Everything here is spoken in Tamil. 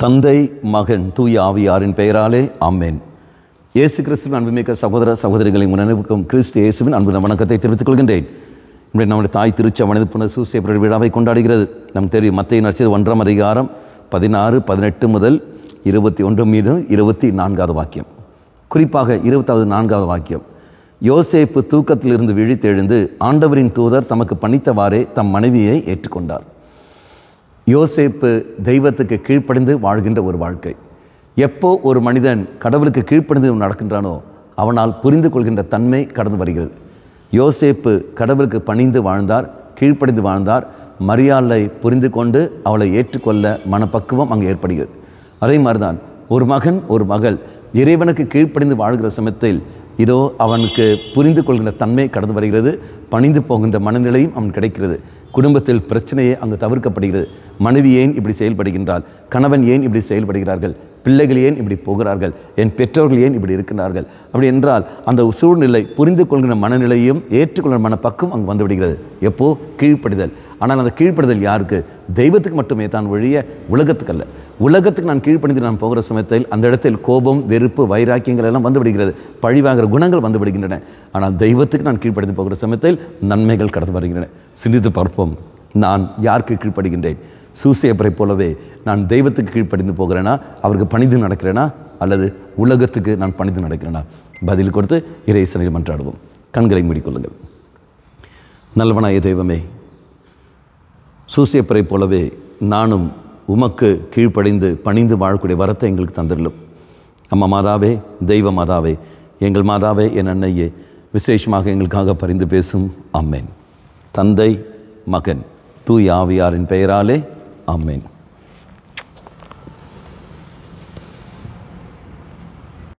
தந்தை, மகன், தூய ஆவியாரின் பெயராலே ஆமென். இயேசு கிறிஸ்துவின் அன்புமிக்க சகோதர சகோதரிகளை முன்னெடுக்கும் கிறிஸ்து இயேசுவின் அன்பு வணக்கத்தை தெரிவித்துக் கொள்கின்றேன். இன்றைய நம்முடைய தாய் திருச்சபை புனித சூசேப்பர் விழாவை கொண்டாடுகிறது. நமக்கு தெரியும், மத்தேயு நற்செய்தி 1ஆம் அதிகாரம் 16, 18 முதல் 21 மீது 24வது வாக்கியம். குறிப்பாக 24வது வாக்கியம், யோசேப்பு தூக்கத்திலிருந்து விழித்தெழுந்து ஆண்டவரின் தூதர் தமக்கு பணித்தவாறே தம் மனைவியை ஏற்றுக்கொண்டார். யோசேப்பு தெய்வத்துக்கு கீழ்ப்படிந்து வாழ்கின்ற ஒரு வாழ்க்கை. எப்போ ஒரு மனிதன் கடவுளுக்கு கீழ்ப்படிந்து நடக்கின்றானோ அவனால் புரிந்து கொள்கின்ற தன்மை கடந்து வருகிறது. யோசேப்பு கடவுளுக்கு பணிந்து வாழ்ந்தார், கீழ்ப்படிந்து வாழ்ந்தார். மரியாளை புரிந்து கொண்டு அவளை ஏற்றுக்கொள்ள மனப்பக்குவம் அங்கு ஏற்படுகிறது. அதே மாதிரிதான் ஒரு மகன் ஒரு மகள் இறைவனுக்கு கீழ்ப்படிந்து வாழ்கிற சமயத்தில் இதோ அவனுக்கு புரிந்து கொள்கின்ற தன்மை கடந்து வருகிறது. பணிந்து போகின்ற மனநிலையும் அவன் கிடைக்கிறது. குடும்பத்தில் பிரச்சனையே அங்கு தவிர்க்கப்படுகிறது. மனைவி ஏன் இப்படி செயல்படுகின்றாள், கணவன் ஏன் இப்படி செயல்படுகிறார்கள், பிள்ளைகள் ஏன் இப்படி போகிறார்கள், என் பெற்றோர்கள் ஏன் இப்படி இருக்கிறார்கள், அப்படி என்றால் அந்த சூழ்நிலை புரிந்து கொள்கிற மனநிலையும் ஏற்றுக்கொள்கிற மனப்பக்கம் அங்கு வந்துவிடுகிறது. எப்போ? கீழ்ப்படிதல். ஆனால் அந்த கீழ்ப்படிதல் யாருக்கு? தெய்வத்துக்கு மட்டுமே தான் ஒழிய உலகத்துக்கு அல்ல. உலகத்துக்கு நான் கீழ்ப்படிந்து நான் போகிற சமயத்தில் அந்த இடத்தில் கோபம், வெறுப்பு, வைராக்கியங்கள் எல்லாம் வந்து விடுகிறது, பழிவாகிற குணங்கள் வந்து விடுகின்றன. ஆனால் தெய்வத்துக்கு நான் கீழ்ப்படிந்து போகிற சமயத்தில் நன்மைகள் கடந்து வருகின்றன. சிந்தித்து பார்ப்போம், நான் யாருக்கு கீழ்ப்படுகின்றேன்? சூசேப்பரை போலவே நான் தெய்வத்துக்கு கீழ்ப்படிந்து போகிறேனா, அவருக்கு பணிந்து நடக்கிறேனா, அல்லது உலகத்துக்கு நான் பணிந்து நடக்கிறேனா? பதில் கொடுத்து இறைசனில் மன்றாடுவோம். கண்களை மூடிக்கொள்ளுங்கள். நல்லவனாய தெய்வமே, சூசேப்பரை போலவே நானும் உமக்கு கீழ்ப்படிந்து பணிந்து வாழக்கூடிய வரத்தை எங்களுக்கு தந்திரலும். அம்மா மாதாவே, தெய்வ மாதாவே, எங்கள் மாதாவே, என் அன்னையே, விசேஷமாக எங்களுக்காக பரிந்து பேசும். ஆமென். தந்தை, மகன், தூய ஆவியாரின் பெயராலே ஆமென்.